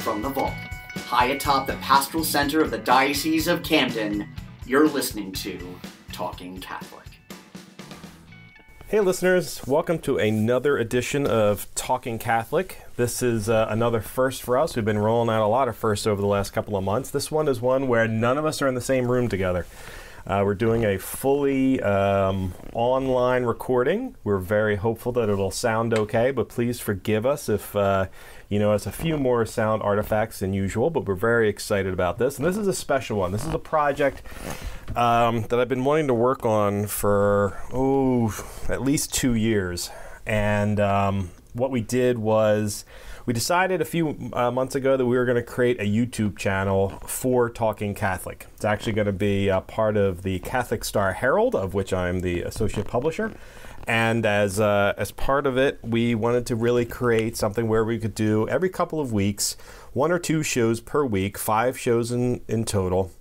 from the vault, high atop the pastoral center of the Diocese of Camden, you're listening to Talking Catholic. Hey listeners, welcome to another edition of Talking Catholic. This is another first for us. We've been rolling out a lot of firsts over the last couple of months. This one is one where none of us are in the same room together. We're doing a fully online recording. We're very hopeful that it'll sound okay, but please forgive us if, it's a few more sound artifacts than usual, but we're very excited about this. And this is a special one. This is a project that I've been wanting to work on for, at least 2 years. And what we did was we decided a few months ago that we were going to create a YouTube channel for Talking Catholic. It's actually going to be a part of the Catholic Star Herald, of which I'm the associate publisher. And as part of it, we wanted to really create something where we could do every couple of weeks, 1 or 2 shows per week, 5 shows in total,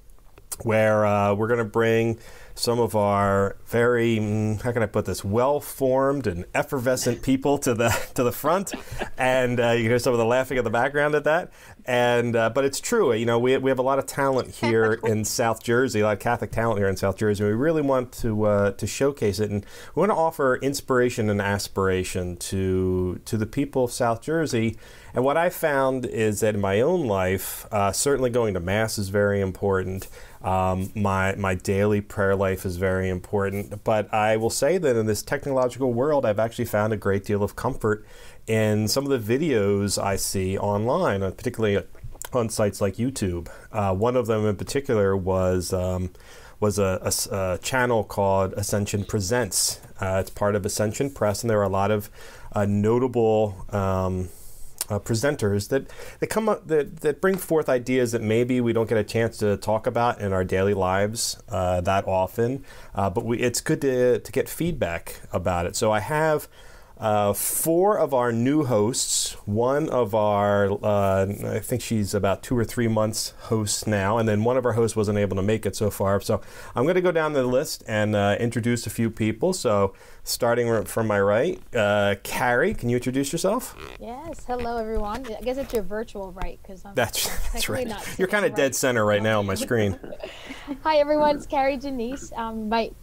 where we're going to bring some of our very, how can I put this, well-formed and effervescent people to the front, and you hear some of the laughing in the background at that. And but it's true, we have a lot of talent here in South Jersey, a lot of Catholic talent here in South Jersey. We really want to showcase it, and we want to offer inspiration and aspiration to the people of South Jersey. And what I found is that in my own life, certainly going to Mass is very important. My daily prayer life is very important, but I will say that in this technological world, I've actually found a great deal of comfort in some of the videos I see online, particularly on sites like YouTube. One of them in particular was a channel called Ascension Presents. It's part of Ascension Press, and there are a lot of notable presenters that come up that bring forth ideas that maybe we don't get a chance to talk about in our daily lives that often, but it's good to get feedback about it. So I have 4 of our new hosts, one of our, I think she's about 2 or 3 months hosts now, and then one of our hosts wasn't able to make it so far. So I'm going to go down the list and introduce a few people. So starting from my right, Kari, can you introduce yourself? Yes, hello everyone. I guess it's your virtual right, because I'm that's right. Not You're kind of dead center right now on my screen. Hi everyone, it's Kari Janisse.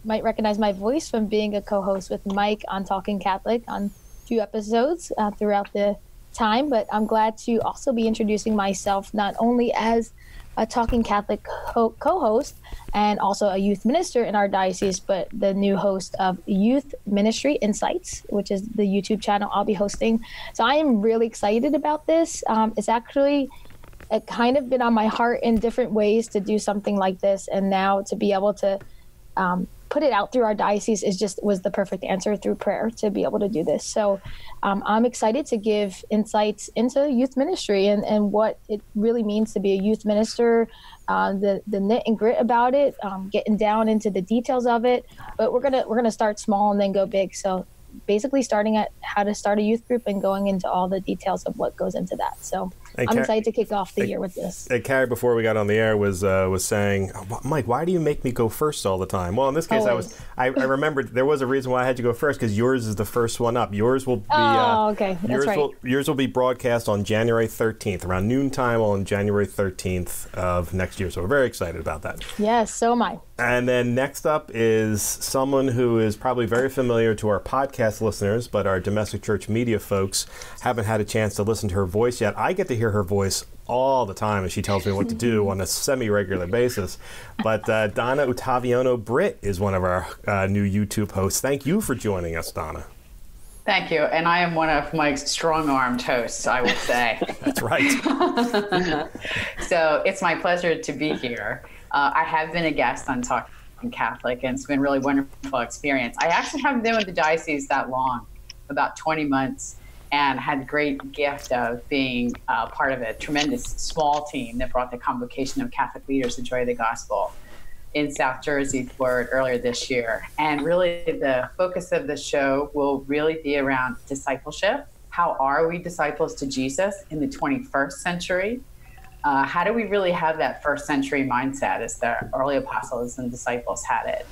Might recognize my voice from being a co-host with Mike on Talking Catholic on a few episodes throughout the time, but I'm glad to also be introducing myself not only as a Talking Catholic co-host and also a youth minister in our diocese, but the new host of Youth Ministry Insights, which is the YouTube channel I'll be hosting. So I am really excited about this. It's actually kind of been on my heart in different ways to do something like this, and now to be able to put it out through our diocese was the perfect answer through prayer to be able to do this. So I'm excited to give insights into youth ministry and what it really means to be a youth minister, the knit and grit about it, getting down into the details of it. But we're gonna start small and then go big. So basically starting at how to start a youth group and going into all the details of what goes into that. So I'm excited to kick off the year with this. Kari, before we got on the air, was saying, Mike, why do you make me go first all the time? Well, in this case, Always. I remembered there was a reason why I had you go first, because yours is the first one up. Yours will be okay. That's right. Yours will be broadcast on January 13th, around noontime on January 13th of next year. So we're very excited about that. Yes, so am I. And then next up is someone who is probably very familiar to our podcast listeners, but our domestic church media folks haven't had a chance to listen to her voice yet. I get to hear her voice all the time as she tells me what to do on a semi-regular basis. But Donna Ottaviano-Britt is one of our new YouTube hosts. Thank you for joining us, Donna. Thank you. And I am one of Mike's strong-armed hosts, I would say. That's right. So it's my pleasure to be here. I have been a guest on Talking Catholic, and it's been a really wonderful experience. I actually haven't been with the diocese that long, about 20 months, and had the great gift of being part of a tremendous small team that brought the Convocation of Catholic Leaders, the Joy of the Gospel, in South Jersey forward earlier this year. And really the focus of the show will really be around discipleship. How are we disciples to Jesus in the 21st century? How do we really have that first century mindset as the early apostles and disciples had it?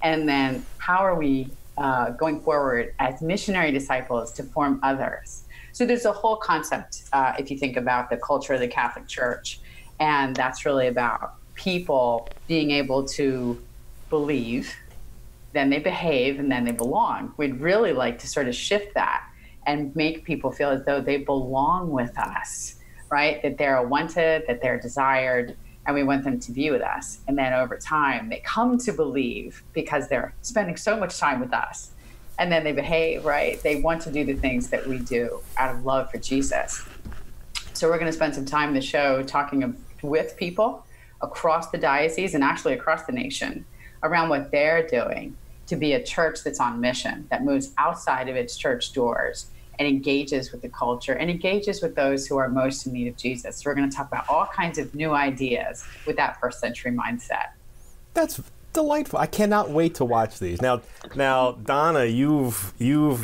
And then how are we going forward as missionary disciples to form others? So there's a whole concept, if you think about the culture of the Catholic Church, and that's really about people being able to believe, then they behave, and then they belong. We'd really like to sort of shift that and make people feel as though they belong with us, right? That they're wanted, that they're desired, and we want them to be with us. And then over time, they come to believe because they're spending so much time with us. And then they behave, right? They want to do the things that we do out of love for Jesus. So we're going to spend some time in the show talking with people across the diocese and actually across the nation around what they're doing to be a church that's on mission, that moves outside of its church doors and engages with the culture and engages with those who are most in need of Jesus. So we're going to talk about all kinds of new ideas with that first century mindset. That's delightful. I cannot wait to watch these. Now, Donna, you've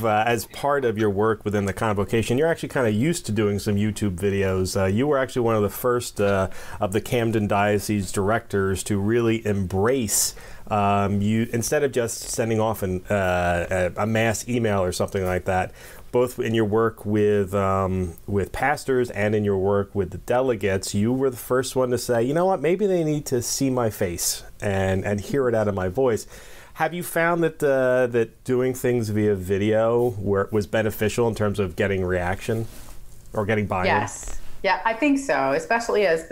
as part of your work within the Convocation, you're actually kind of used to doing some YouTube videos. You were actually one of the first of the Camden Diocese directors to really embrace you, instead of just sending off a mass email or something like that, both in your work with pastors and in your work with the delegates, you were the first one to say, you know what, maybe they need to see my face and hear it out of my voice. Have you found that doing things via video was beneficial in terms of getting reaction or getting buy-in? Yes. Yeah, I think so, especially as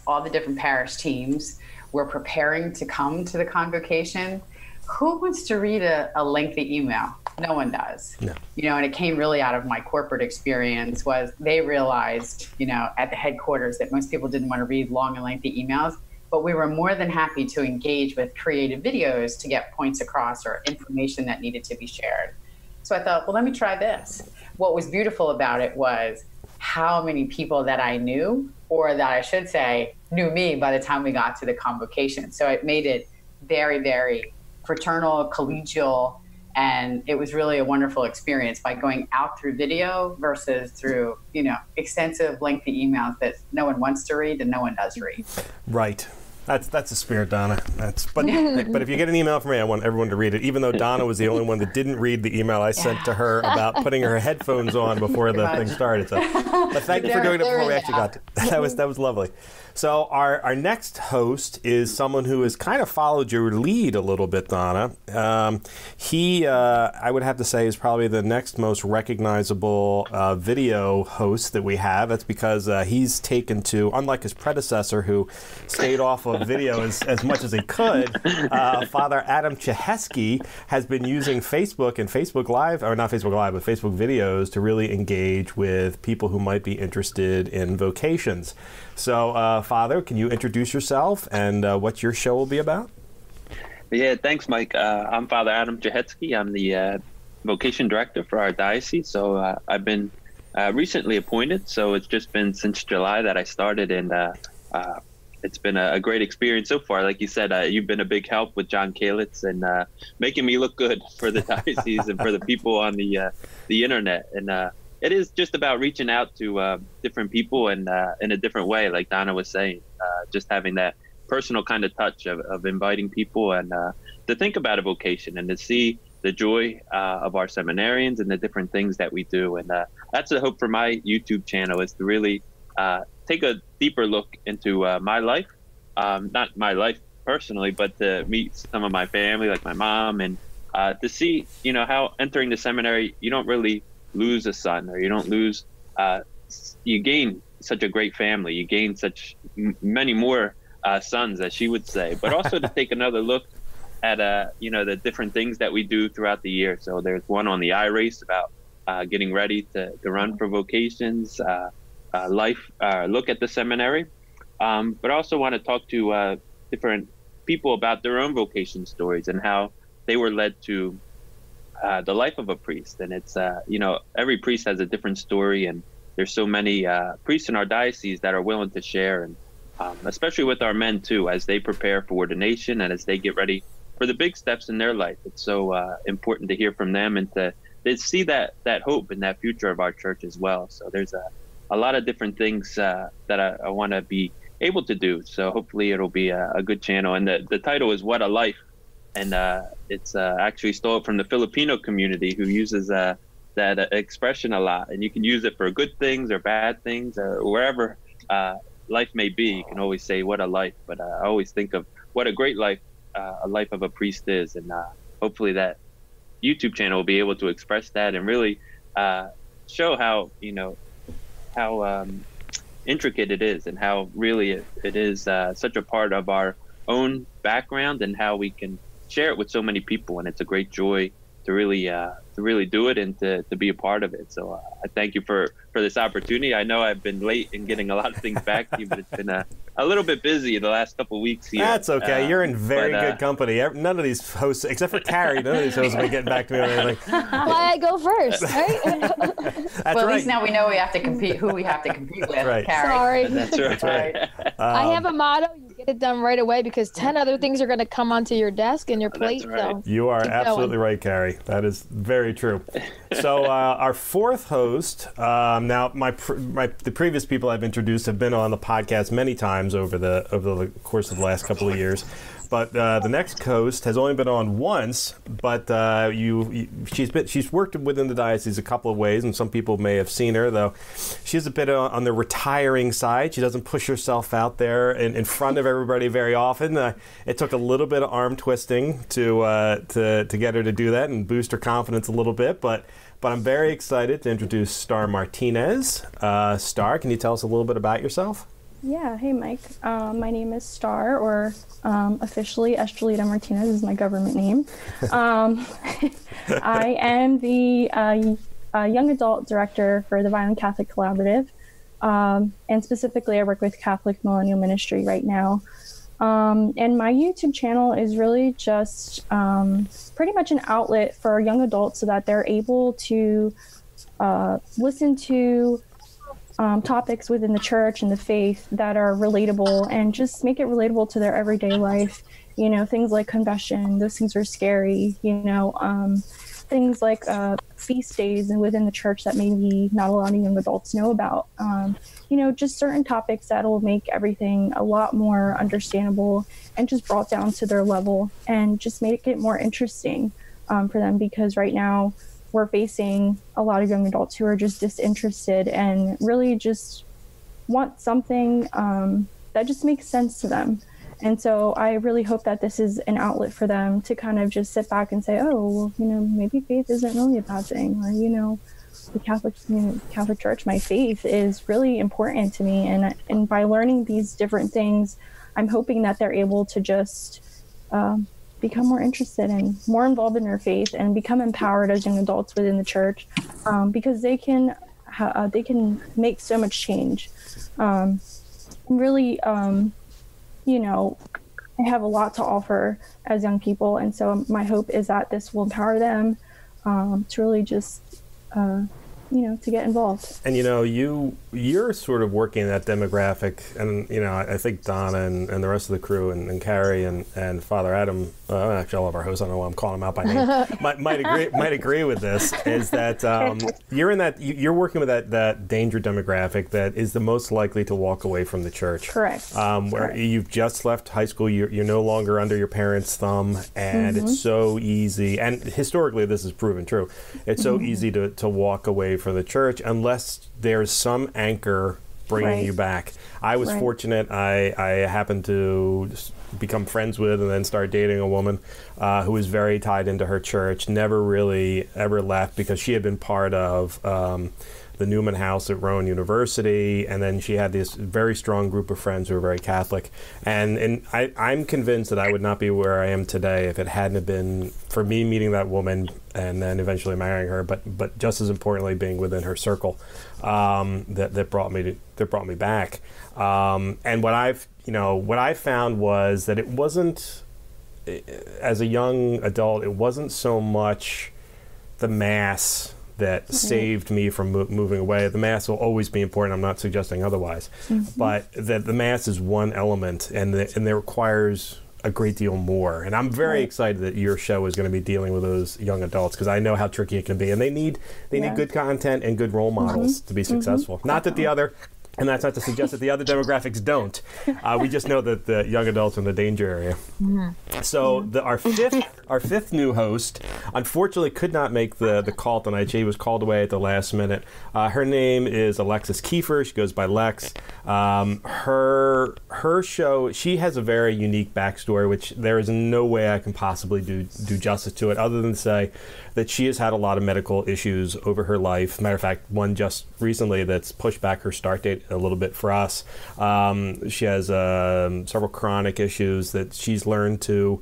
all the different parish teams were preparing to come to the Convocation. Who wants to read a lengthy email? No one does. No. And it came really out of my corporate experience. Was they realized, at the headquarters, that most people didn't want to read long and lengthy emails, but we were more than happy to engage with creative videos to get points across or information that needed to be shared. So I thought, well, let me try this. What was beautiful about it was how many people that I knew, or that I should say, knew me by the time we got to the Convocation. So it made it very, very fraternal, collegial, and it was really a wonderful experience by going out through video versus through, extensive, lengthy emails that no one wants to read and no one does read. Right. That's the spirit, Donna. But if you get an email from me, I want everyone to read it, even though Donna was the only one that didn't read the email I sent to her about putting her headphones on before the thing started. So, but thank you for doing it before we actually got to it. That was lovely. So our next host is someone who has kind of followed your lead a little bit, Donna. He, I would have to say, is probably the next most recognizable video host that we have. That's because he's taken to, unlike his predecessor who stayed off of video as much as he could, Father Adam Cichoski has been using Facebook and Facebook Live, or not Facebook Live, but Facebook videos to really engage with people who might be interested in vocations. So, Father, can you introduce yourself and what your show will be about? Yeah, thanks, Mike. I'm Father Adam Cichoski. I'm the vocation director for our diocese. So I've been recently appointed. So it's just been since July that I started, and it's been a great experience so far. Like you said, you've been a big help with John Kalitz and making me look good for the diocese and for the people on the internet. And it is just about reaching out to different people and in a different way, like Donna was saying, just having that personal kind of touch of inviting people and to think about a vocation and to see the joy of our seminarians and the different things that we do. And that's the hope for my YouTube channel, is to really take a deeper look into my life, not my life personally, but to meet some of my family, like my mom, and to see, how entering the seminary, you don't really lose a son, or you don't lose, you gain such a great family. You gain such many more sons, as she would say, but also to take another look at, the different things that we do throughout the year. So there's one on the iRace about getting ready to run for vocations, look at the seminary, but also want to talk to different people about their own vocation stories and how they were led to the life of a priest. And it's, every priest has a different story, and there's so many priests in our diocese that are willing to share, and especially with our men too, as they prepare for ordination and as they get ready for the big steps in their life. It's so important to hear from them and to see that hope and that future of our church as well. So there's a lot of different things that I want to be able to do. So hopefully it'll be a good channel. And the title is What a Life. And it's actually stole from the Filipino community, who uses that expression a lot, and you can use it for good things or bad things or wherever life may be. You can always say what a life, but I always think of what a great life a life of a priest is, and hopefully that YouTube channel will be able to express that and really show how how intricate it is, and how really it is such a part of our own background, and how we can share it with so many people. And it's a great joy to really do it and to be a part of it. So I thank you for this opportunity. I know I've been late in getting a lot of things back to you, but it's been a little bit busy the last couple of weeks here. That's okay. You're in very good company. None of these hosts, except for Kari, none of these hosts have been getting back to me on anything. Why I go first, right? That's well, at right. least now we know we have to compete. Who we have to compete with, right. Kari. Sorry. That's right. I have a motto: you get it done right away, because 10 other things are going to come onto your desk and your plate. That's right. So You are keep absolutely going. right, Kari. That is very true. So our fourth host, now the previous people I've introduced have been on the podcast many times over the course of the last couple of years. But the next host has only been on once, but she's worked within the diocese a couple of ways, and some people may have seen her, though she's a bit on the retiring side. She doesn't push herself out there in front of everybody very often. It took a little bit of arm twisting to get her to do that and boost her confidence a little bit, but I'm very excited to introduce Star Martinez. Star, can you tell us a little bit about yourself? Yeah, hey Mike. My name is Star, or officially Estrelita Martinez is my government name. I am the young adult director for the Violent Catholic Collaborative, and specifically I work with Catholic Millennial Ministry right now. And my YouTube channel is really just pretty much an outlet for young adults so that they're able to listen to topics within the church and the faith that are relatable, and just make it relatable to their everyday life. You know, things like confession, those things are scary, things like feast days and within the church that maybe not a lot of young adults know about. Just certain topics that will make everything a lot more understandable and just brought down to their level, and just make it more interesting for them, because right now we're facing a lot of young adults who are just disinterested and really just want something that just makes sense to them. And so I really hope that this is an outlet for them to kind of just sit back and say, oh, well, maybe faith isn't really a bad thing, or, the Catholic Church, my faith is really important to me. And by learning these different things, I'm hoping that they're able to just become more interested and more involved in their faith, and become empowered as young adults within the church, because they can make so much change. Really, I have a lot to offer as young people, and so my hope is that this will empower them to really just to get involved. And you're sort of working in that demographic, and I think Donna and the rest of the crew and Kari and Father Adam, actually all of our hosts, I don't know why I'm calling them out by name, might agree with this, is that you're working with that danger demographic that is the most likely to walk away from the church. Correct. Where you've just left high school, you're no longer under your parents' thumb, and it's so easy, and historically this is proven true, it's so easy to walk away from the church unless there's some anchor bringing you back. I was fortunate. I happened to become friends with and then start dating a woman who was very tied into her church, never really ever left, because she had been part of the Newman House at Rowan University, and then she had this very strong group of friends who were very Catholic. And I'm convinced that I would not be where I am today if it hadn't been for me meeting that woman and then eventually marrying her, but just as importantly being within her circle that brought me back. And what I found was that it wasn't, as a young adult, it wasn't so much the Mass that saved me from moving away. The Mass will always be important. I'm not suggesting otherwise, but that the Mass is one element, and it requires a great deal more. And I'm very excited that your show is going to be dealing with those young adults, because I know how tricky it can be, and they need good content and good role models to be successful. Not that the other And that's not to suggest that the other demographics don't. We just know that the young adults are in the danger area. So our fifth new host, unfortunately, could not make the call tonight. She was called away at the last minute. Her name is Alexis Keefer. She goes by Lex. Her show, she has a very unique backstory, which there is no way I can possibly do justice to it, other than say that she has had a lot of medical issues over her life. Matter of fact, one just recently that's pushed back her start date a little bit for us. She has several chronic issues that she's learned to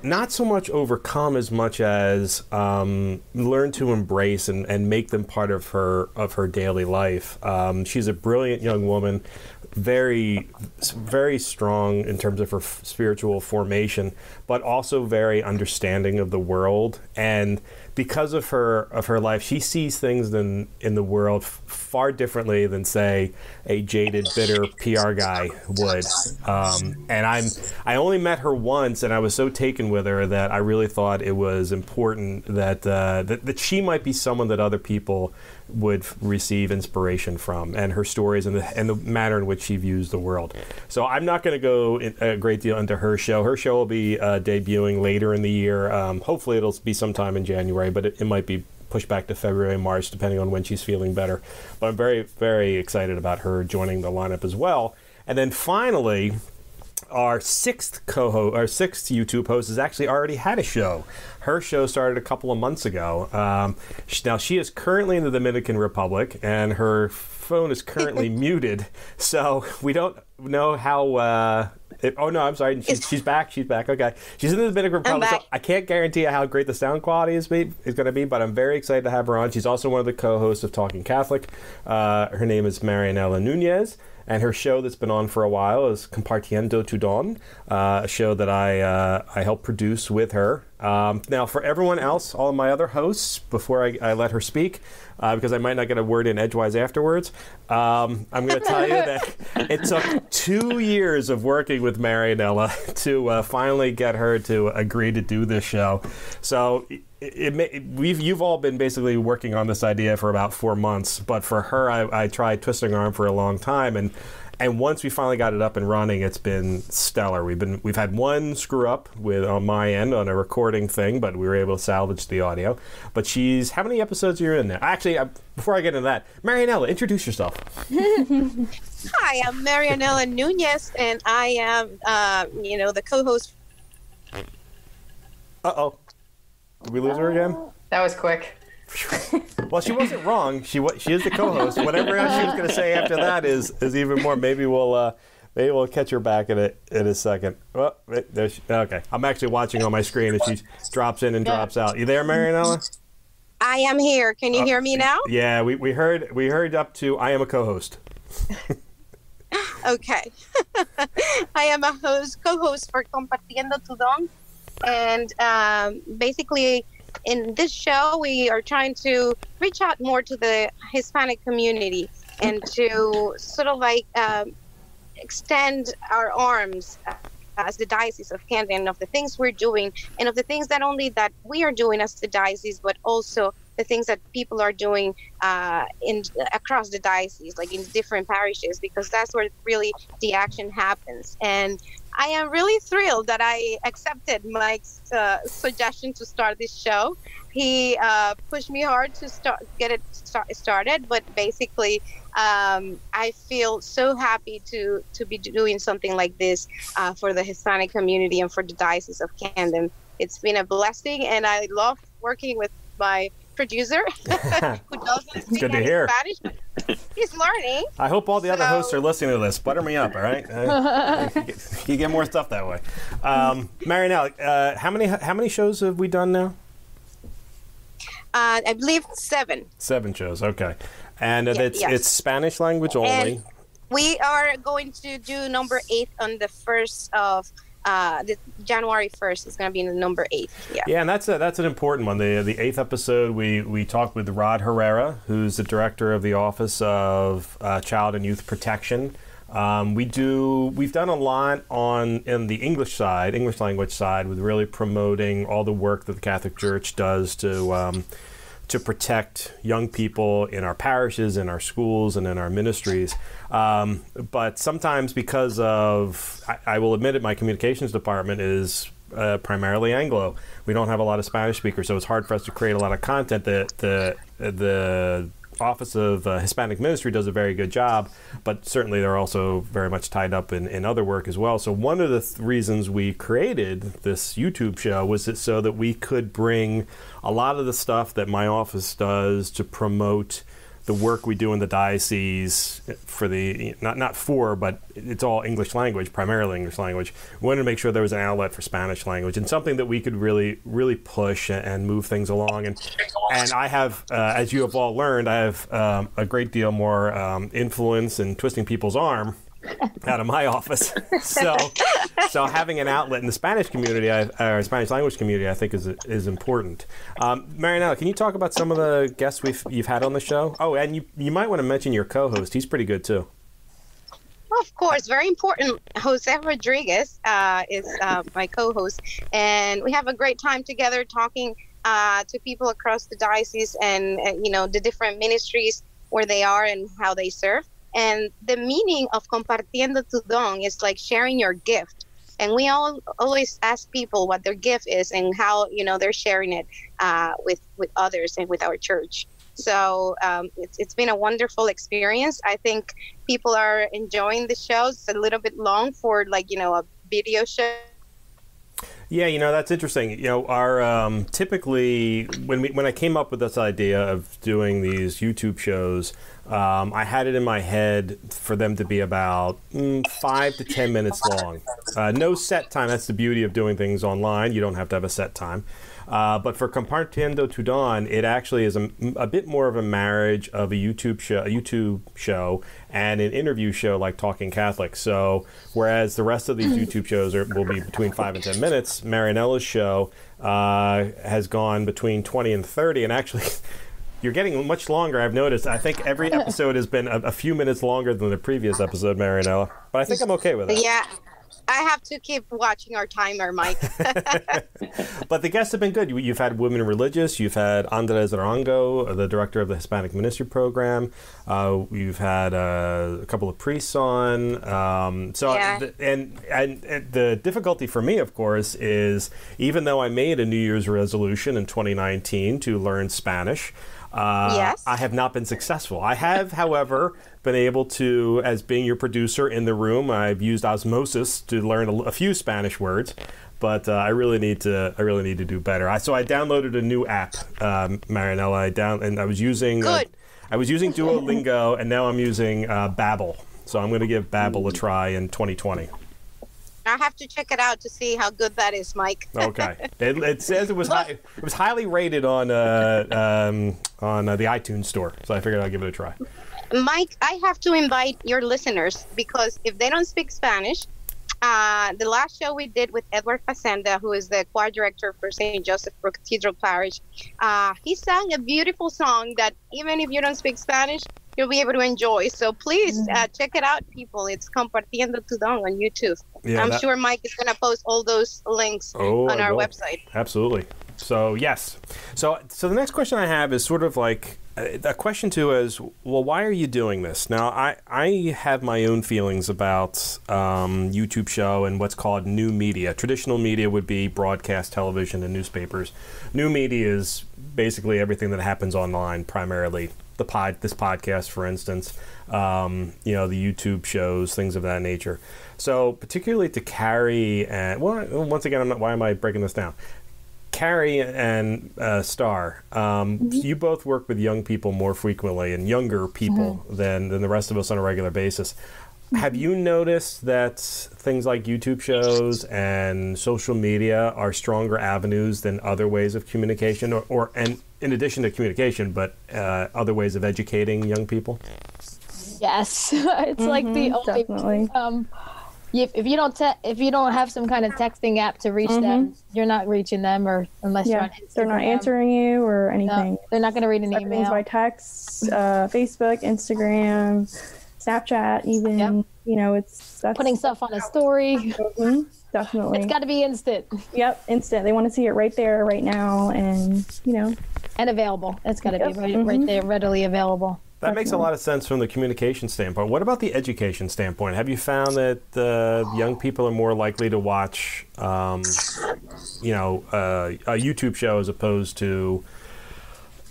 not so much overcome as much as learn to embrace and make them part of her daily life. She's a brilliant young woman, very, very strong in terms of her spiritual formation, but also very understanding of the world. And because of her life, she sees things in the world far differently than, say, a jaded, bitter PR guy would. And I only met her once, and I was so taken with her that I really thought it was important that she might be someone that other people would receive inspiration from, and her stories and the manner in which she views the world. So I'm not going to go a great deal into her show. Her show will be debuting later in the year. Hopefully it'll be sometime in January, but it might be pushed back to February, March, depending on when she's feeling better. But I'm very, very excited about her joining the lineup as well. And then finally, our sixth YouTube host has actually already had a show. Her show started a couple of months ago. Now, she is currently in the Dominican Republic, and her phone is currently muted, so we don't know how... oh, no, I'm sorry. She's back. She's back. Okay. She's in the Dominican Republic, so I can't guarantee how great the sound quality is going to be, but I'm very excited to have her on. She's also one of the co-hosts of Talking Catholic. Her name is Marianela Nunez. And her show that's been on for a while is Compartiendo Tu Don, a show that I help produce with her. Now, for everyone else, all of my other hosts, before I let her speak, because I might not get a word in edgewise afterwards, I'm going to tell you that it took 2 years of working with Marianela to finally get her to agree to do this show. So you've all been basically working on this idea for about 4 months, but for her, I tried twisting her arm for a long time, and once we finally got it up and running, it's been stellar. We've had one screw up on my end on a recording thing, but we were able to salvage the audio. But how many episodes are you in there? Actually, before I get into that, Marianela, introduce yourself. Hi, I'm Marianela Nunez, and I am, the co-host. Uh-oh. Did we lose her again? That was quick. Well, she wasn't wrong. She is the co-host. Whatever else she was going to say after that is even more. Maybe we'll catch her back in a second. Well, okay. I'm actually watching on my screen as she drops in and drops out. You there, Marianela? I am here. Can you hear me now? Yeah, we heard up to I am a co-host. Okay. I am a co-host for Compartiendo Tu Don, and basically, in this show, we are trying to reach out more to the Hispanic community and to sort of extend our arms as the Diocese of Camden of the things we're doing and of the things that only that we are doing as the diocese, but also the things that people are doing across the diocese, like in different parishes, because that's where really the action happens. And I am really thrilled that I accepted Mike's suggestion to start this show. He pushed me hard to get it started, but basically I feel so happy to be doing something like this for the Hispanic community and for the Diocese of Camden. It's been a blessing, and I love working with my producer who doesn't speak any Spanish. He's learning. I hope all the other hosts are listening to this. Butter me up, all right? You get more stuff that way. Marianela, how many shows have we done now? I believe 7. 7 shows, okay. And it's Spanish language only. And we are going to do number 8 on the 1st of January 1st. It's going to be number 8. Yeah, and that's an important one. The 8th episode, we talked with Rod Herrera, who's the director of the Office of Child and Youth Protection. We've done a lot in the English language side, with really promoting all the work that the Catholic Church does to protect young people in our parishes, in our schools, and in our ministries. But sometimes because of, I will admit it, my communications department is primarily Anglo. We don't have a lot of Spanish speakers, so it's hard for us to create a lot of content. The Office of Hispanic Ministry does a very good job, but certainly they're also very much tied up in other work as well. So one of the reasons we created this YouTube show was so that we could bring a lot of the stuff that my office does to promote the work we do in the diocese for the, but it's all English language, primarily English language. We wanted to make sure there was an outlet for Spanish language and something that we could really push and move things along. And I have, as you have all learned, I have a great deal more influence in twisting people's arm out of my office. So having an outlet in the Spanish community, or Spanish language community, I think is important. Marianela, can you talk about some of the guests you've had on the show? Oh, and you might want to mention your co-host. He's pretty good too. Of course, very important. Jose Rodriguez is my co-host, and we have a great time together talking to people across the diocese and the different ministries where they are and how they serve. And the meaning of Compartiendo Tu Don is like sharing your gift. And we always ask people what their gift is and how, they're sharing it with others and with our church. So it's been a wonderful experience. I think people are enjoying the show. It's a little bit long for a video show. Yeah, that's interesting. Our typically when I came up with this idea of doing these YouTube shows, I had it in my head for them to be about 5 to 10 minutes long. No set time. That's the beauty of doing things online. You don't have to have a set time. But for Compartiendo Tu Don, it actually is a bit more of a marriage of a YouTube show and an interview show like Talking Catholic. So whereas the rest of these YouTube shows will be between 5 and 10 minutes, Marianela's show has gone between 20 and 30. And actually, you're getting much longer, I've noticed. I think every episode has been a few minutes longer than the previous episode, Marianela. But I think I'm okay with it. Yeah. I have to keep watching our timer, Mike. But the guests have been good. You've had Women Religious. You've had Andres Arango, the director of the Hispanic Ministry Program. You've had a couple of priests on. And the difficulty for me, of course, is even though I made a New Year's resolution in 2019 to learn Spanish, yes, I have not been successful. I have, however, been able to, as being your producer in the room, I've used osmosis to learn a few Spanish words, but I really need to do better. So I downloaded a new app, Marianela. I was using Duolingo, and now I'm using Babbel. So I'm going to give Babbel a try in 2020. I have to check it out to see how good that is, Mike. Okay. It says it was highly rated on the iTunes store, so I figured I'd give it a try. Mike, I have to invite your listeners, because if they don't speak Spanish, the last show we did with Edward Facenda, who is the choir director for St. Joseph Cathedral Parish, he sang a beautiful song that even if you don't speak Spanish, you'll be able to enjoy. So please check it out, people. It's Compartiendo Tu Don on YouTube. Yeah, I'm sure Mike is going to post all those links on our website. Absolutely. So, yes. So the next question I have is sort of like a question too is, well, why are you doing this? Now, I have my own feelings about YouTube show and what's called new media. Traditional media would be broadcast television and newspapers. New media is basically everything that happens online, primarily. This podcast, for instance, the YouTube shows, things of that nature. So particularly to Kari and, well, once again, why am I breaking this down? Kari and Star, you both work with young people more frequently and younger people than the rest of us on a regular basis. Have you noticed that things like YouTube shows and social media are stronger avenues than other ways of communication, and in addition to communication, but other ways of educating young people? Yes, it's like the only. Definitely. If you don't have some kind of texting app to reach them, you're not reaching them, or unless you're on Instagram. They're not answering you or anything. No, they're not going to read an Everything's email. by text, Facebook, Instagram, Snapchat, even. That's putting stuff on a story. Definitely. It's got to be instant. Yep, instant. They want to see it right there, right now, and And available. It's got to be right there, readily available. That makes a lot of sense from the communication standpoint. What about the education standpoint? Have you found that young people are more likely to watch, a YouTube show as opposed to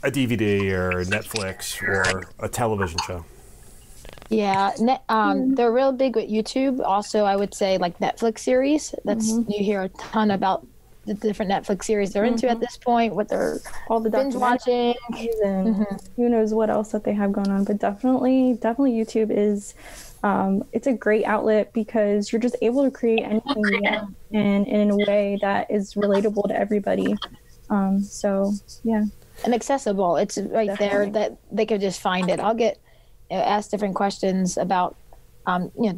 a DVD or Netflix or a television show? Yeah, they're real big with YouTube. Also, I would say like Netflix series. You hear a ton about the different Netflix series they're into at this point, what they're all the binge watching, and who knows what else that they have going on. But definitely YouTube is it's a great outlet because you're just able to create anything you want and in a way that is relatable to everybody. So yeah, and accessible. It's right there that they could just find it. I'll get asked different questions about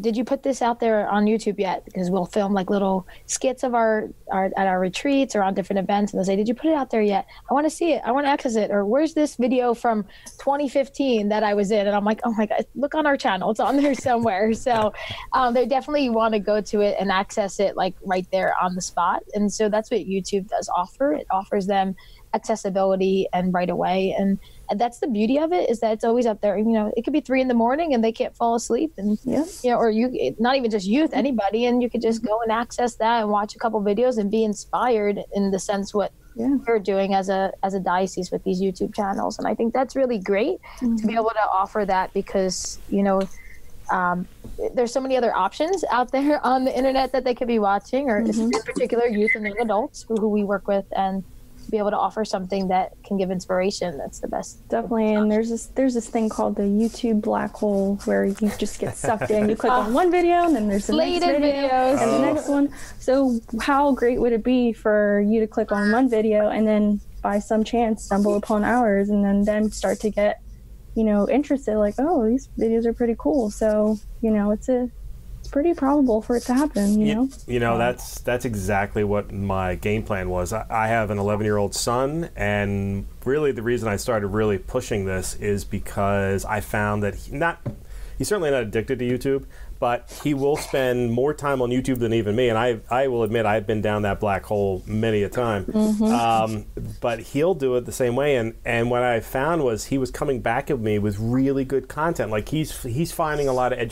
did you put this out there on YouTube yet? Because we'll film like little skits of our at our retreats or on different events, and they'll say, "Did you put it out there yet? I want to see it. I want to access it." Or, "Where's this video from 2015 that I was in?" And I'm like, "Oh my God, look on our channel. It's on there somewhere." So they definitely want to go to it and access it like right there on the spot. And so that's what YouTube does offer. It offers them accessibility and right away. And that's the beauty of it, is that it's always up there. It could be 3 a.m. and they can't fall asleep, and or you, not even just youth, anybody, and you could just go and access that and watch a couple videos and be inspired in the sense what you're doing as a diocese with these YouTube channels. And I think that's really great to be able to offer that, because there's so many other options out there on the internet that they could be watching, or in particular youth and young adults who we work with, and be able to offer something that can give inspiration. That's the best. Definitely. And there's this thing called the YouTube black hole, where you just get sucked in. You click on one video, and then there's the next video and the next one. So how great would it be for you to click on one video and then by some chance stumble upon ours, and then start to get interested, like, oh, these videos are pretty cool. So it's pretty probable for it to happen, that's exactly what my game plan was. I have an 11-year-old son, and really the reason I started really pushing this is because I found that he's certainly not addicted to YouTube, but he will spend more time on YouTube than even me. And I will admit, I've been down that black hole many a time. But he'll do it the same way. And what I found was he was coming back at me with really good content. Like he's finding a lot of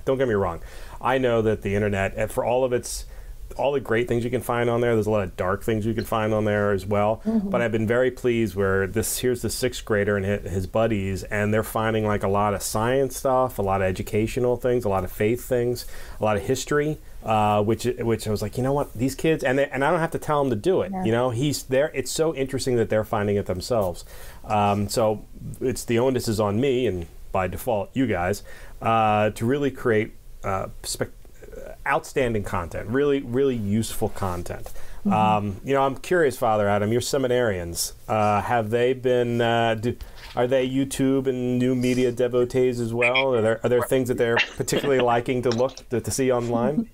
don't get me wrong. I know that the internet, for all the great things you can find on there's a lot of dark things you can find on there as well. But I've been very pleased where here's the 6th grader and his buddies, and they're finding like a lot of science stuff, a lot of educational things, a lot of faith things, a lot of history, which I was like, you know what, these kids, and I don't have to tell them to do it. He's there. It's so interesting that they're finding it themselves. So it's the onus is on me, and by default, you guys, to really create outstanding content, really, really useful content. I'm curious, Father Adam, you're seminarians. Have they been, are they YouTube and new media devotees as well? Are there things that they're particularly liking to see online?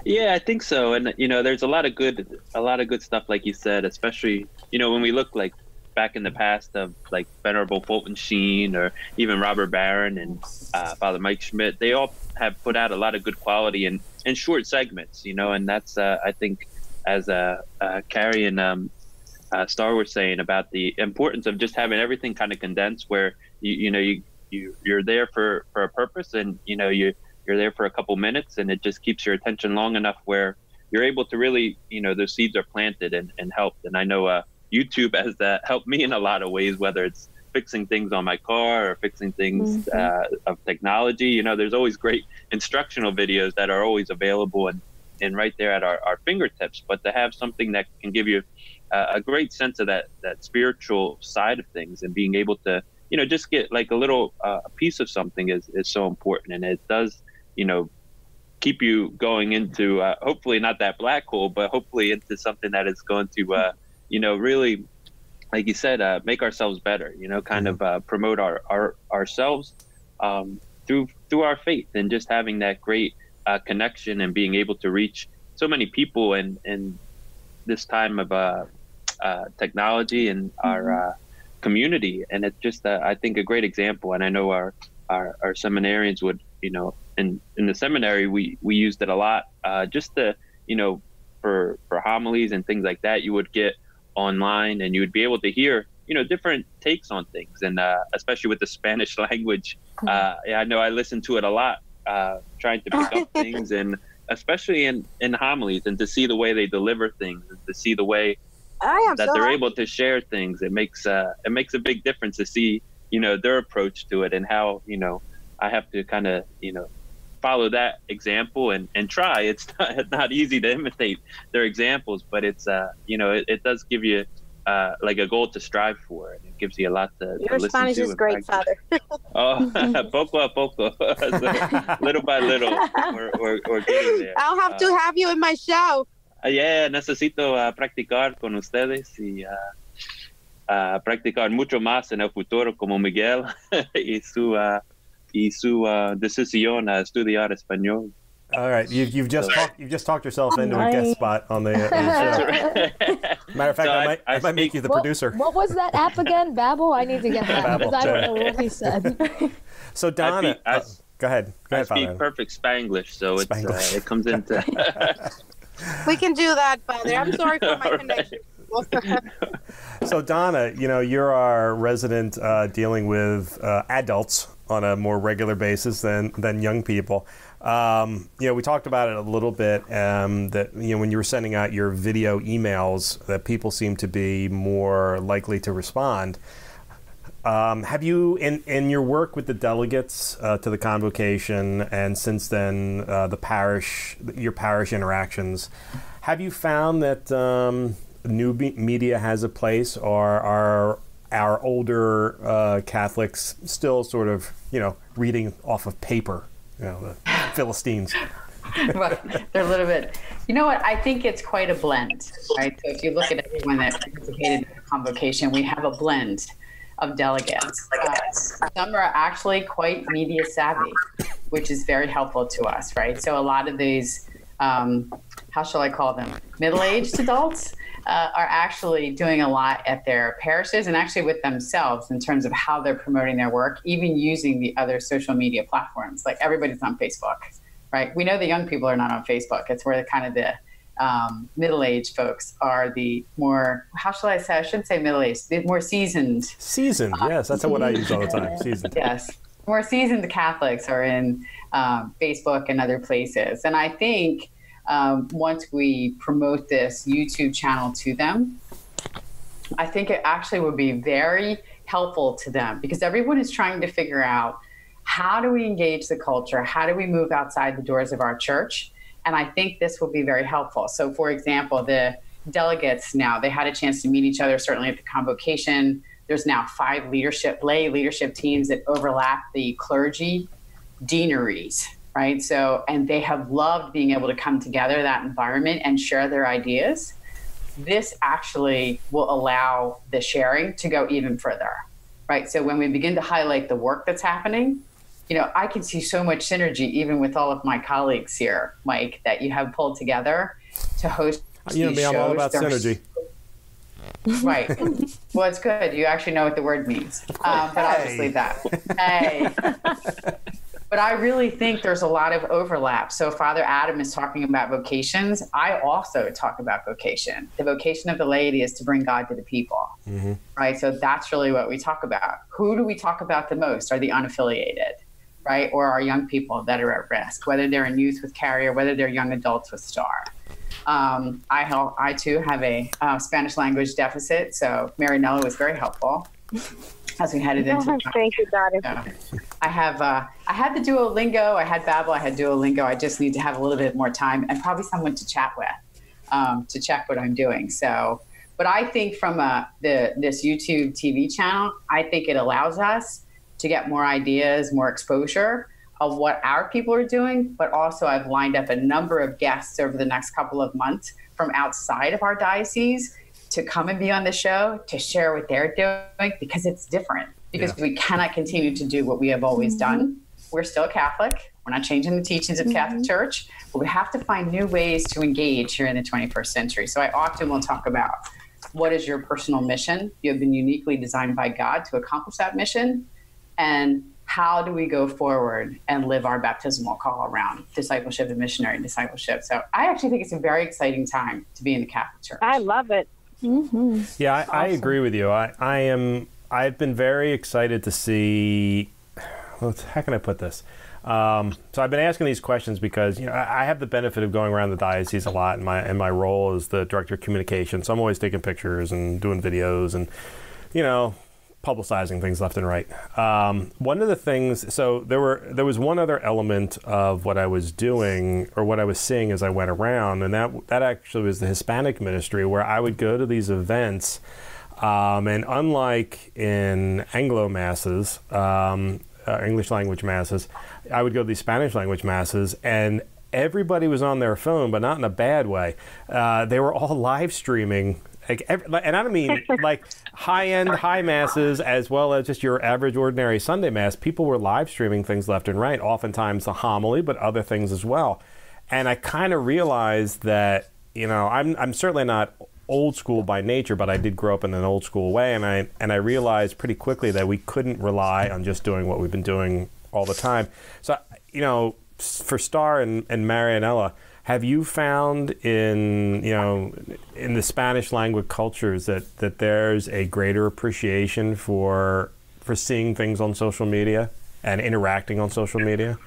Yeah, I think so. And, there's a lot of good stuff, like you said, especially, when we look like back in the past of like Venerable Fulton Sheen or even Robert Barron and Father Mike Schmidt, they all have put out a lot of good quality in short segments, and that's I think, as Kari and Star were saying about the importance of just having everything kind of condensed, where you're there for a purpose, and you're there for a couple minutes, and it just keeps your attention long enough where you're able to really those seeds are planted and helped. And I know YouTube has helped me in a lot of ways, whether it's fixing things on my car or fixing things of technology. There's always great instructional videos that are always available and right there at our fingertips. But to have something that can give you a great sense of that spiritual side of things, and being able to just get like a little piece of something is so important. And it does keep you going into hopefully not that black hole, but hopefully into something that is going to really, like you said, make ourselves better, kind of promote ourselves through our faith, and just having that great connection and being able to reach so many people in this time of technology and our community. And it's just, I think, a great example. And I know our seminarians would, in the seminary, we used it a lot, just to, for homilies and things like that, you would get online, and you would be able to hear different takes on things, and especially with the Spanish language. I know I listen to it a lot, trying to pick up things, and especially in homilies, and to see the way they deliver things, and to see the way that they're able to share things. It makes a big difference to see, their approach to it, and how, I have to kind of, follow that example and try. It's not easy to imitate their examples, but it's, it does give you like a goal to strive for, and it gives you a lot to Your listen Spanish to is great, practice. Father. Poco a poco. So, little by little, we're getting there. I'll have to have you in my show. Yeah, necesito practicar con ustedes y practicar mucho más en el futuro, como Miguel y su decisión a estudiar español. All right, you've just talked yourself into a guest spot on the show. Matter of fact, I might make you the producer. What was that app again? Babbel? I need to get that because I don't know what he said. So Donna, go ahead. I speak perfect Spanglish, so it comes into. We can do that, Father. I'm sorry for my connection. So Donna, you're our resident dealing with adults on a more regular basis than young people. We talked about it a little bit, that, when you were sending out your video emails, that people seem to be more likely to respond. Have you, in your work with the delegates to the convocation, and since then your parish interactions, have you found that new media has a place, or are our older Catholics still sort of, reading off of paper? The Philistines. Well, they're a little bit. You know what? I think it's quite a blend, right? So if you look at everyone that participated in the convocation, we have a blend of delegates. Some are actually quite media savvy, which is very helpful to us, right? So a lot of these, how shall I call them, middle-aged adults are actually doing a lot at their parishes and actually with themselves in terms of how they're promoting their work, even using the other social media platforms. Like everybody's on Facebook, right? We know the young people are not on Facebook. It's where the middle-aged folks are the more, how shall I say? I shouldn't say middle-aged, the more seasoned. Seasoned, yes, that's what I use all the time. Seasoned. Yes, more seasoned Catholics are in Facebook and other places, and I think. Once we promote this YouTube channel to them, I think it actually would be very helpful to them, because everyone is trying to figure out, how do we engage the culture? How do we move outside the doors of our church? And I think this will be very helpful. So for example, the delegates now, they had a chance to meet each other, certainly at the convocation. There's now 5 lay leadership teams that overlap the clergy deaneries. Right. So, and they have loved being able to come together, that environment, and share their ideas. This actually will allow the sharing to go even further. Right. So when we begin to highlight the work that's happening, I can see so much synergy, even with all of my colleagues here, Mike, that you have pulled together to host these shows. I'm all about synergy. Right. Well, it's good. You actually know what the word means. But I'll just leave that. Hey. But I really think there's a lot of overlap. So Father Adam is talking about vocations. I also talk about vocation. The vocation of the laity is to bring God to the people, right? So that's really what we talk about. Who do we talk about the most? Are the unaffiliated, right? Or our young people that are at risk, whether they're in youth with Kari or whether they're young adults with STAR. I too have a Spanish language deficit, so Marianela was very helpful as we headed into. Thank you, daughter. I had the Duolingo, I had Babbel, I had Duolingo. I just need to have a little bit more time and probably someone to chat with, to check what I'm doing. So, but I think from this YouTube TV channel, I think it allows us to get more ideas, more exposure of what our people are doing. But also I've lined up a number of guests over the next couple of months from outside of our diocese to come and be on the show, to share what they're doing, because it's different. Because we cannot continue to do what we have always done. We're still Catholic. We're not changing the teachings of Catholic Church, but we have to find new ways to engage here in the 21st century. So I often will talk about, what is your personal mission? You have been uniquely designed by God to accomplish that mission. And how do we go forward and live our baptismal call around discipleship and missionary discipleship? So I actually think it's a very exciting time to be in the Catholic Church. I love it. Yeah, I agree with you. I've been very excited to see, how can I put this? So I've been asking these questions because, you know, I have the benefit of going around the diocese a lot in my role as the director of communications. So I'm always taking pictures and doing videos and, you know, publicizing things left and right. One of the things, so there was one other element of what I was doing or what I was seeing as I went around, and that actually was the Hispanic ministry, where I would go to these events, and unlike in Anglo masses, English language masses, I would go to these Spanish language masses, and everybody was on their phone, but not in a bad way. They were all live streaming, and I don't mean like high-end, high masses, as well as just your average, ordinary Sunday mass. People were live streaming things left and right, oftentimes the homily, but other things as well. And I kind of realized that, you know, I'm certainly not old school by nature, but I did grow up in an old school way, and I realized pretty quickly that we couldn't rely on just doing what we've been doing all the time. So, you know, for Star and Marianela, have you found in the Spanish language cultures that there's a greater appreciation for seeing things on social media and interacting on social media?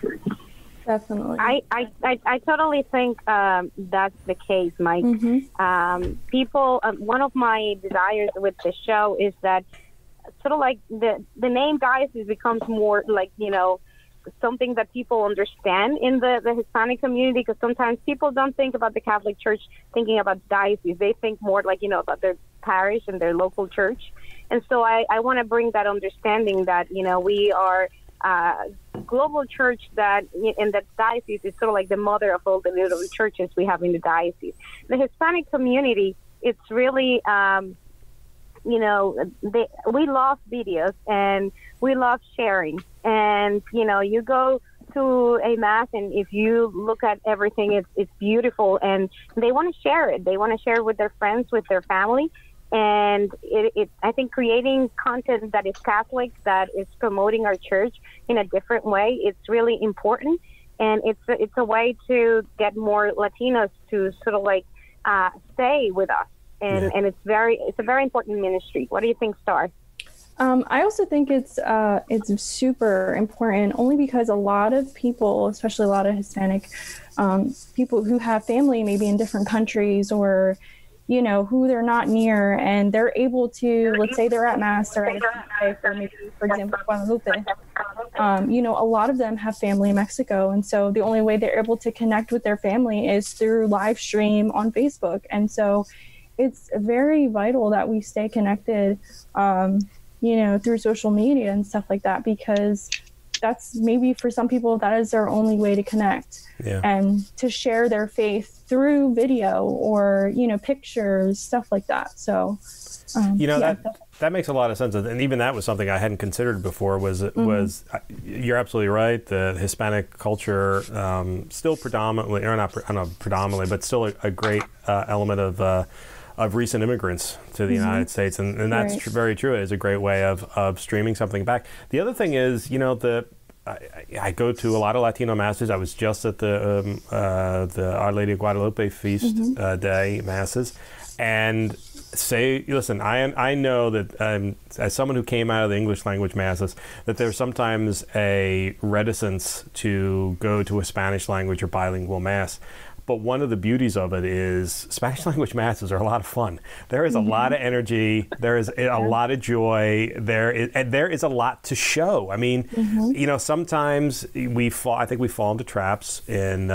Definitely. I totally think that's the case, Mike. People, one of my desires with the show is that sort of like the name diocese becomes more like, you know, something that people understand in the Hispanic community, because sometimes people don't think about the Catholic Church thinking about diocese. They think more like, you know, about their parish and their local church. And so I want to bring that understanding that, you know, we are global church that in the diocese is sort of like the mother of all the little churches we have in the diocese. The Hispanic community, it's really, you know, we love videos and we love sharing. And, you know, you go to a mass and if you look at everything, it's beautiful, and they want to share it. They want to share it with their friends, with their family. And I think creating content that is Catholic, that is promoting our church in a different way, it's really important. And it's a way to get more Latinos to sort of like stay with us. And it's a very important ministry. What do you think, Star? I also think it's super important, only because a lot of people, especially a lot of Hispanic people who have family maybe in different countries, or, you know, who they're not near, and they're able to, let's say they're at Mass or at a for maybe, for example, Guadalupe. You know, a lot of them have family in Mexico, and so the only way they're able to connect with their family is through live stream on Facebook. And so it's very vital that we stay connected, you know, through social media and stuff like that, because that's maybe for some people that is their only way to connect and to share their faith through video or, you know, pictures, stuff like that. So, you know, that makes a lot of sense. And even that was something I hadn't considered before was you're absolutely right. The Hispanic culture still predominantly, or not predominantly, but still a great element of recent immigrants to the United States. And that's very true. It is a great way of streaming something back. The other thing is, you know, I go to a lot of Latino masses. I was just at the Our Lady of Guadalupe Feast Day masses. And listen, I know that as someone who came out of the English language masses, that there's sometimes a reticence to go to a Spanish language or bilingual mass. But one of the beauties of it is Spanish language masses are a lot of fun. There is a lot of energy. There is a lot of joy. There is a lot to show. I mean, you know, sometimes I think we fall into traps in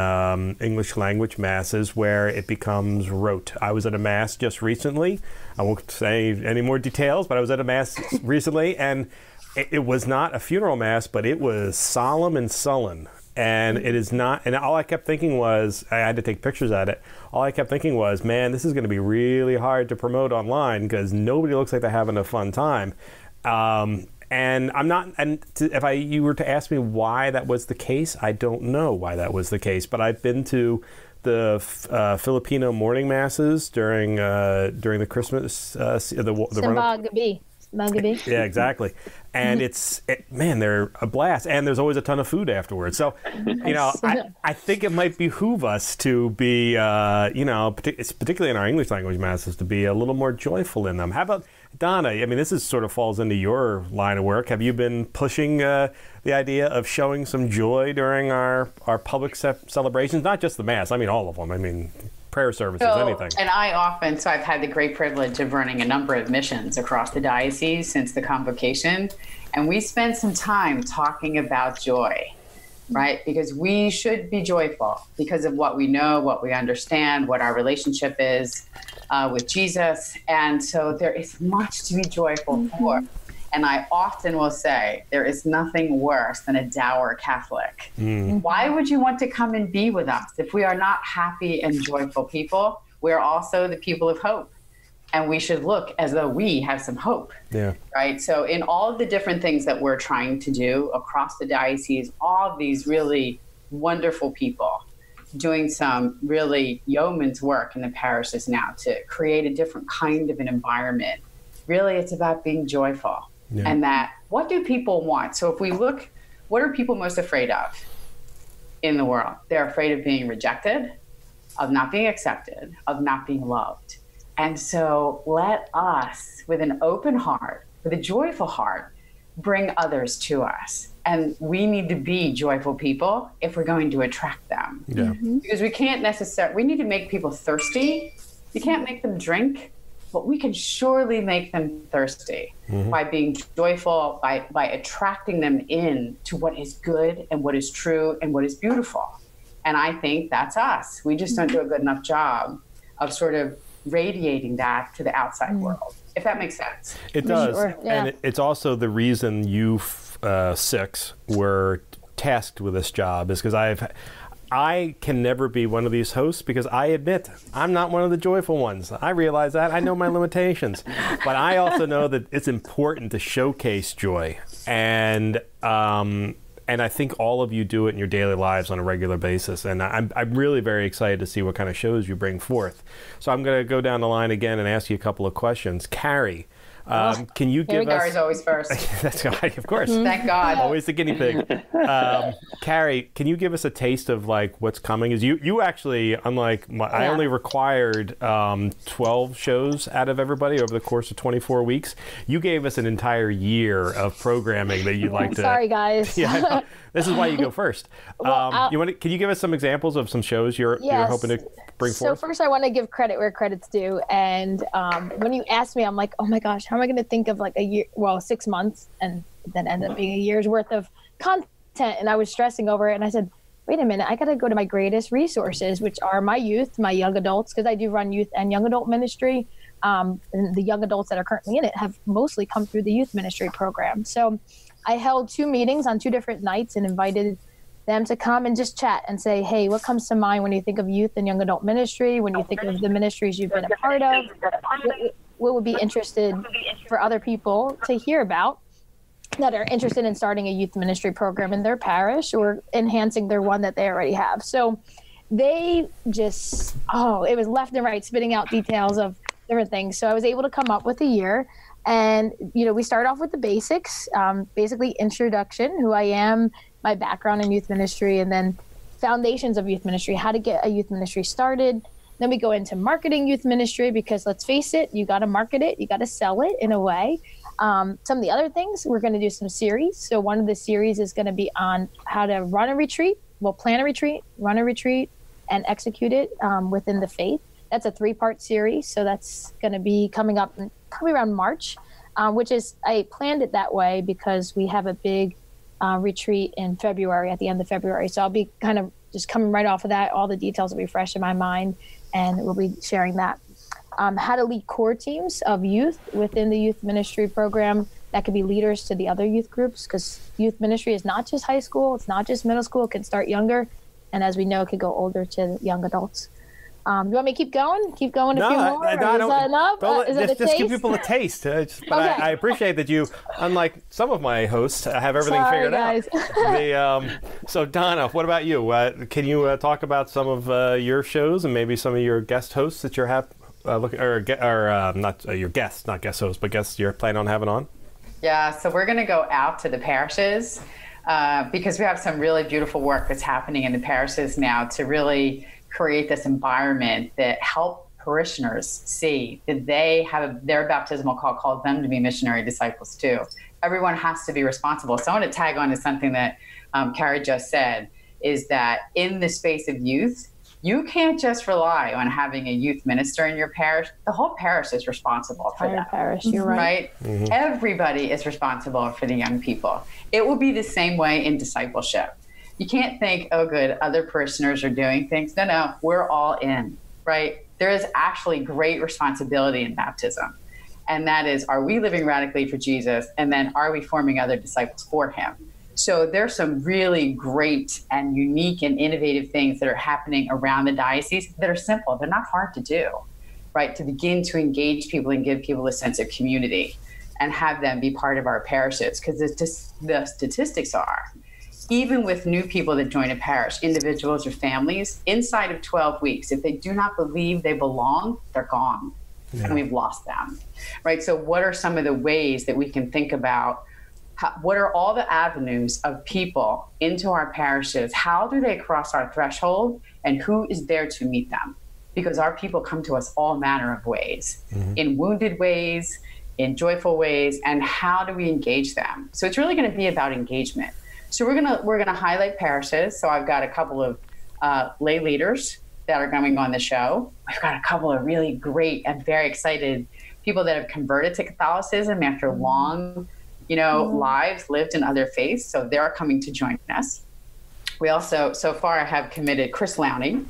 English language masses where it becomes rote. I was at a mass just recently. I won't say any more details, but I was at a mass recently, and it was not a funeral mass, but it was solemn and sullen. And it is not, and all I kept thinking was, I had to take pictures at it. All I kept thinking was, man, this is going to be really hard to promote online because nobody looks like they're having a fun time. And I'm not, and if you were to ask me why that was the case, I don't know why that was the case. But I've been to the Filipino morning masses during the Christmas, the Simba Gabi. Muggy. Yeah, exactly. And man, they're a blast. And there's always a ton of food afterwards. So, you know, I think it might behoove us to be, you know, particularly in our English language masses, to be a little more joyful in them. How about Donna? I mean, this is sort of falls into your line of work. Have you been pushing the idea of showing some joy during our public celebrations? Not just the Mass. I mean, all of them. I mean, prayer services, anything. And I've had the great privilege of running a number of missions across the diocese since the convocation. And we spent some time talking about joy, right? Because we should be joyful because of what we know, what we understand, what our relationship is with Jesus. And so there is much to be joyful for. And I often will say, there is nothing worse than a dour Catholic. Why would you want to come and be with us? If we are not happy and joyful people, we're also the people of hope. And we should look as though we have some hope, right? So in all of the different things that we're trying to do across the diocese, all of these really wonderful people doing some really yeoman's work in the parishes now to create a different kind of an environment. Really, it's about being joyful. And that, what do people want? So if we look, what are people most afraid of in the world? They're afraid of being rejected, of not being accepted, of not being loved. And so let us, with an open heart, with a joyful heart, bring others to us. And we need to be joyful people if we're going to attract them. Because we can't necessarily, we need to make people thirsty. You can't make them drink, but we can surely make them thirsty by being joyful, by attracting them in to what is good and what is true and what is beautiful. And I think that's us. We just don't do a good enough job of sort of radiating that to the outside world, if that makes sense. It does. Sure. And it's also the reason you six were tasked with this job, is because I can never be one of these hosts because I admit I'm not one of the joyful ones. I realize that. I know my limitations. But I also know that it's important to showcase joy. And I think all of you do it in your daily lives on a regular basis. And I'm really very excited to see what kind of shows you bring forth. So I'm going to go down the line again and ask you a couple of questions. Kari, can you give us... Kari's always first. That's right, of course. Thank God. Always the guinea pig. Kari, can you give us a taste of like what's coming? Is you actually, unlike I only required 12 shows out of everybody over the course of 24 weeks. You gave us an entire year of programming that you'd like to... Sorry, guys. Yeah, this is why you go first. Well, can you give us some examples of some shows you're hoping to bring forth? So first I want to give credit where credit's due. And when you asked me, I'm like, oh my gosh, how am I going to think of like 6 months and then end up being a year's worth of content? And I was stressing over it. And I said, wait a minute, I got to go to my greatest resources, which are my youth, my young adults, because I do run youth and young adult ministry. And the young adults that are currently in it have mostly come through the youth ministry program. So I held 2 meetings on 2 different nights and invited them to come and just chat and say, hey, what comes to mind when you think of youth and young adult ministry, when you think of the ministries you've been a part of, what would be interested for other people to hear about that are interested in starting a youth ministry program in their parish or enhancing their one that they already have. So they just, it was left and right spitting out details of different things. So I was able to come up with a year. And, we start off with the basics, basically introduction, who I am, my background in youth ministry, and then foundations of youth ministry, how to get a youth ministry started. Then we go into marketing youth ministry, because let's face it, you got to market it, you got to sell it in a way. Some of the other things, we're going to do some series. So one of the series is going to be on how to run a retreat. We'll plan a retreat, run a retreat, and execute it within the faith. That's a 3-part series. So that's going to be coming up probably around March, which is, I planned it that way because we have a big retreat in February, at the end of February. So I'll be kind of just coming right off of that. All the details will be fresh in my mind, and we'll be sharing that. How to lead core teams of youth within the youth ministry program that could be leaders to the other youth groups, because youth ministry is not just high school, it's not just middle school, it can start younger. And as we know, it could go older to young adults. Do you want me to keep going? Keep going a few more? Is that enough? Just give people a taste. But okay. I appreciate that you, unlike some of my hosts, have everything figured out. So Donna, what about you? Can you talk about some of your shows and maybe some of your guest hosts that you're not your guests, not guest hosts, but guests you're planning on having on? Yeah, so we're going to go out to the parishes because we have some really beautiful work that's happening in the parishes now to really create this environment that help parishioners see that they have their baptismal call called them to be missionary disciples too. Everyone has to be responsible. So I want to tag on to something that Kari just said, is that in the space of youth, you can't just rely on having a youth minister in your parish. The whole parish is responsible for that. Parish, you're right. Mm-hmm. Everybody is responsible for the young people. It will be the same way in discipleship. You can't think, oh, good, other parishioners are doing things. No, we're all in, right? There is actually great responsibility in baptism. And that is, are we living radically for Jesus? And then are we forming other disciples for him? So there's some really great and unique and innovative things that are happening around the diocese that are simple. They're not hard to do, right? To begin to engage people and give people a sense of community and have them be part of our parishes. Because the statistics are, even with new people that join a parish, individuals or families, inside of 12 weeks, if they do not believe they belong, they're gone. Yeah. And we've lost them, right? So what are some of the ways that we can think about what are all the avenues of people into our parishes? How do they cross our threshold, and who is there to meet them? Because our people come to us all manner of ways, in wounded ways, in joyful ways, and how do we engage them? So it's really going to be about engagement. So we're gonna highlight parishes. So I've got a couple of lay leaders that are coming on the show. We've got a couple of really great and very excited people that have converted to Catholicism after long lives lived in other faiths. So they're coming to join us. We also, so far, have committed Chris Lowney,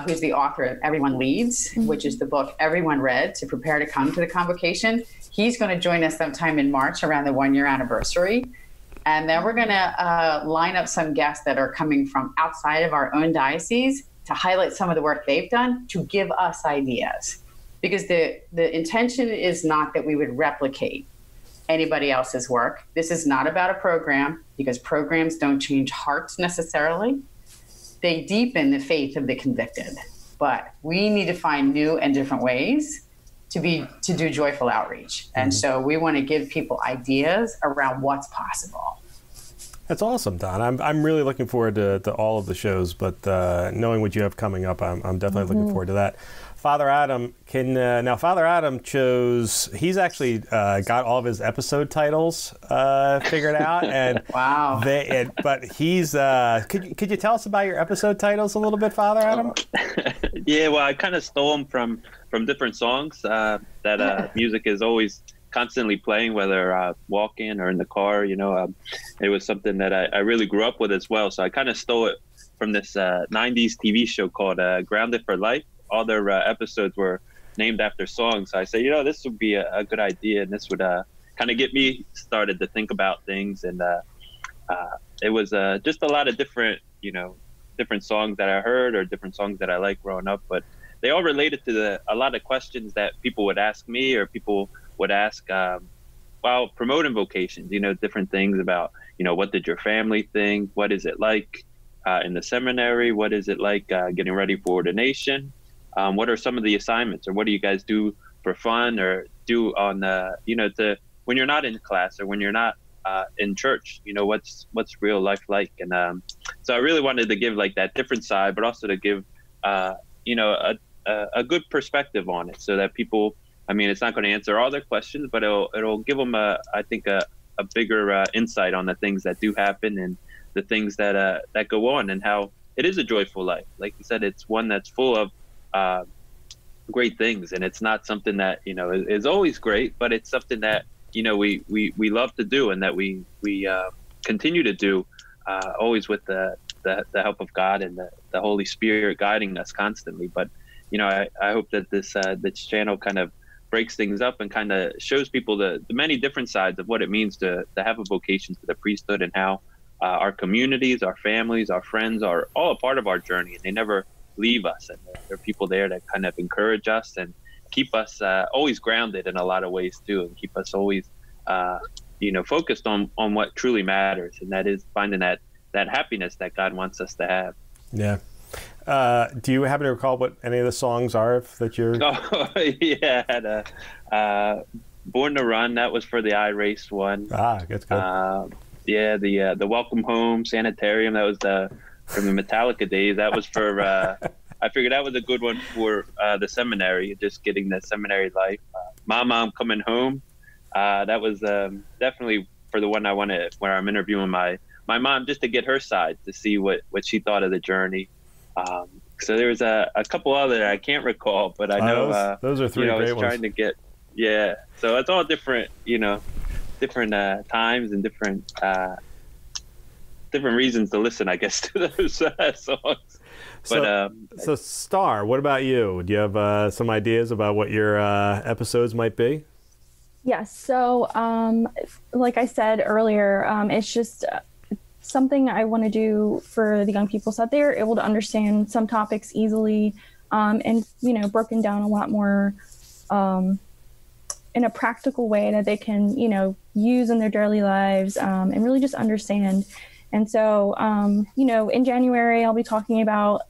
who's the author of Everyone Leads, which is the book everyone read to prepare to come to the convocation. He's going to join us sometime in March around the 1-year anniversary. And then we're going to line up some guests that are coming from outside of our own diocese to highlight some of the work they've done to give us ideas. Because the intention is not that we would replicate anybody else's work. This is not about a program, because programs don't change hearts necessarily. They deepen the faith of the convicted. But we need to find new and different ways to do joyful outreach. And so we want to give people ideas around what's possible. That's awesome, Don. I'm really looking forward to all of the shows, but knowing what you have coming up, I'm definitely looking forward to that. Father Adam Father Adam chose, he's actually got all of his episode titles figured out, and wow. But he's could you tell us about your episode titles a little bit, Father Adam? Yeah, well, I kind of stole them from different songs that music is always constantly playing, whether walking or in the car. It was something that I really grew up with as well. So I kind of stole it from this 90s TV show called Grounded for Life. All their episodes were named after songs. So I said, this would be a good idea, and this would kind of get me started to think about things. And it was just a lot of different songs that I heard, or different songs that I liked growing up. But they all related to a lot of questions that people would ask me, or people would ask while promoting vocations, different things about, what did your family think? What is it like in the seminary? What is it like getting ready for ordination? What are some of the assignments, or what do you guys do for fun, or do on, when you're not in class, or when you're not in church, what's real life like? And so I really wanted to give like that different side, but also to give, a good perspective on it, so that people, it's not going to answer all their questions, but it'll give them a bigger insight on the things that do happen, and the things that go on, and how it is a joyful life. Like you said, it's one that's full of great things, and it's not something that is always great, but it's something that we love to do, and that we continue to do, always with the help of God and the Holy Spirit guiding us constantly. But I hope that this channel kind of breaks things up and kind of shows people the many different sides of what it means to have a vocation to the priesthood, and how our communities, our families, our friends are all a part of our journey, and they never leave us. And there are people there that kind of encourage us and keep us always grounded in a lot of ways too, and keep us always focused on what truly matters, and that is finding that happiness that God wants us to have. Yeah. Do you happen to recall what any of the songs are that you're? Oh, yeah, I had Born to Run. That was for the iRace one. That's good. Yeah, the Welcome Home Sanitarium. That was from the Metallica days. That was for. I figured that was a good one for the seminary. Just getting the seminary life. Mom, I'm Coming Home. That was definitely for the one I wanted where I'm interviewing my mom, just to get her side, to see what she thought of the journey. So there was a couple other I can't recall, but I know those are three great ones. Trying to get, so it's all different, different times and different reasons to listen, I guess, to those songs. But so Star, what about you? Do you have some ideas about what your episodes might be? Yes. So, like I said earlier, it's just something I want to do for the young people so that they're able to understand some topics easily, and, broken down a lot more in a practical way that they can, use in their daily lives, and really just understand. And so, in January, I'll be talking about,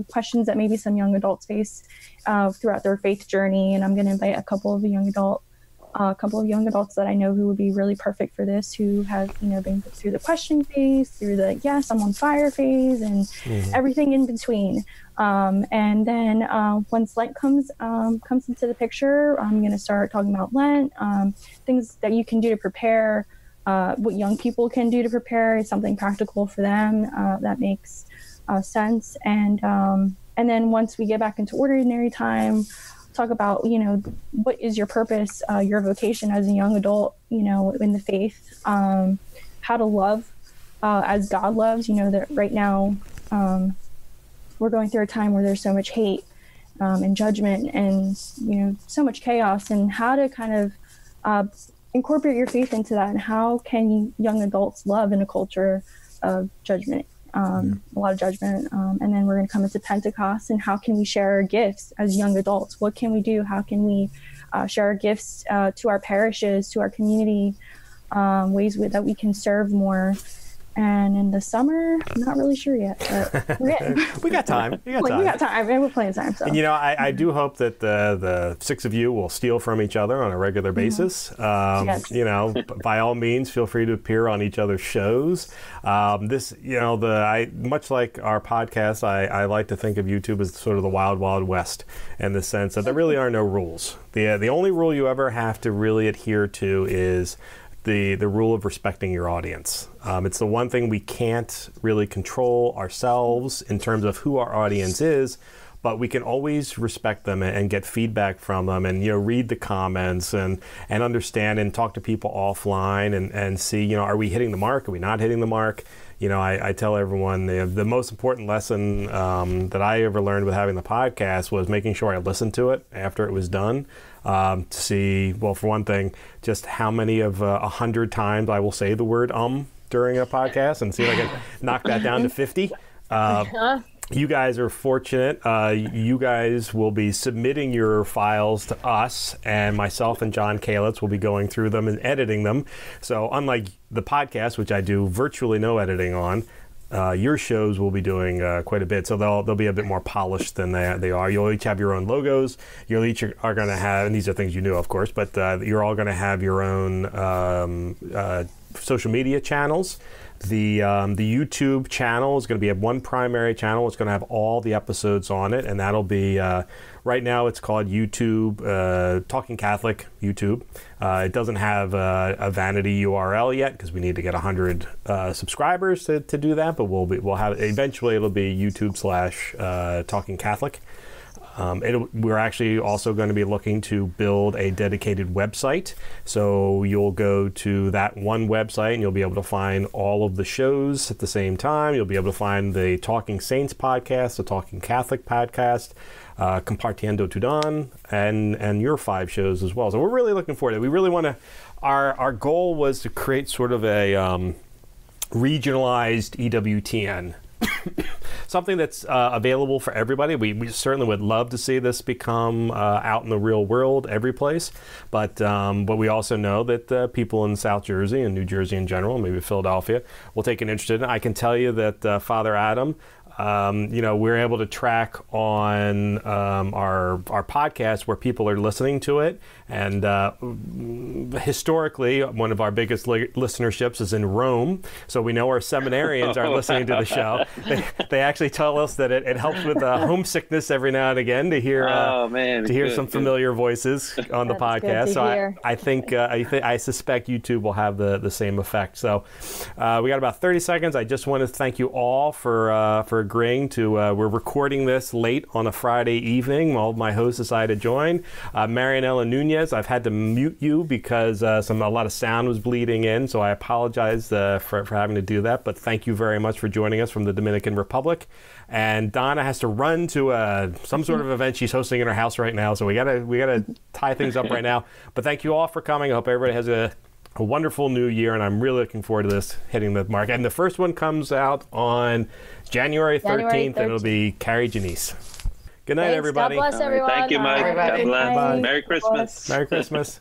questions that maybe some young adults face throughout their faith journey. And I'm going to invite a couple of young adults that I know who would be really perfect for this, who have, been through the question phase, through the yes, I'm on fire phase, and everything in between. And then once Lent comes into the picture, I'm going to start talking about Lent, things that you can do to prepare, what young people can do to prepare is something practical for them that makes sense. And then once we get back into ordinary time, talk about, what is your purpose, your vocation as a young adult, in the faith, how to love as God loves, that right now we're going through a time where there's so much hate and judgment and, so much chaos, and how to kind of incorporate your faith into that, and how can young adults love in a culture of judgment, a lot of judgment. And then we're going to come into Pentecost, and how can we share our gifts as young adults? What can we do? How can we share our gifts to our parishes, to our community, ways that we can serve more? And in the summer, I'm not really sure yet, but we got time. We got time, and we're plenty of time. So. And, I do hope that the six of you will steal from each other on a regular basis. Yes. By all means, feel free to appear on each other's shows. Much like our podcast, I like to think of YouTube as sort of the wild, wild west, in the sense that there really are no rules. The only rule you ever have to really adhere to is the rule of respecting your audience. It's the one thing we can't really control ourselves in terms of who our audience is, but we can always respect them and get feedback from them, and read the comments and understand and talk to people offline and see, are we hitting the mark? Are we not hitting the mark? I tell everyone the most important lesson that I ever learned with having the podcast was making sure I listened to it after it was done, to see, well, for one thing, just how many of 100 times I will say the word during a podcast, and see if I can knock that down to 50. You guys are fortunate. You guys will be submitting your files to us, and myself and John Kalitz will be going through them and editing them. So unlike the podcast, which I do virtually no editing on, your shows will be doing quite a bit. So they'll be a bit more polished than they are. You'll each have your own logos. You each are going to have, and these are things you knew, of course, but you're all going to have your own social media channels. The YouTube channel is going to be one primary channel. It's going to have all the episodes on it, and that'll be right now it's called YouTube Talking Catholic YouTube. It doesn't have a vanity URL yet because we need to get 100 subscribers to do that, but we'll have eventually it'll be YouTube / Talking Catholic. We're actually also going to be looking to build a dedicated website. So you'll go to that one website and you'll be able to find all of the shows at the same time. You'll be able to find the Talking Saints podcast, the Talking Catholic podcast, Compartiendo Tu Don, and your 5 shows as well. So we're really looking forward to it. We really want to, our goal was to create sort of a regionalized EWTN. Something that's available for everybody. We certainly would love to see this become out in the real world, every place. But we also know that people in South Jersey and New Jersey in general, maybe Philadelphia, will take an interest in it. I can tell you that Father Adam we're able to track on our podcast where people are listening to it. And historically, one of our biggest listenerships is in Rome. So we know our seminarians are listening to the show. They actually tell us that it helps with homesickness every now and again to hear some familiar voices on the podcast. So I suspect YouTube will have the same effect. So we got about 30 seconds. I just want to thank you all for agreeing to. We're recording this late on a Friday evening. All of my hosts decided to join. Marianela Nunez, I've had to mute you because a lot of sound was bleeding in, so I apologize for having to do that. But thank you very much for joining us from the Dominican Republic. And Donna has to run to some sort of event she's hosting in her house right now, so we gotta tie things up right now. But thank you all for coming. I hope everybody has a wonderful new year, and I'm really looking forward to this hitting the mark. And the first one comes out on January 13th, and it'll be Kari, Janisse. Good night, everybody. God bless everyone. Thank you, Mike. God bless. Bye. Merry Christmas. Merry Christmas.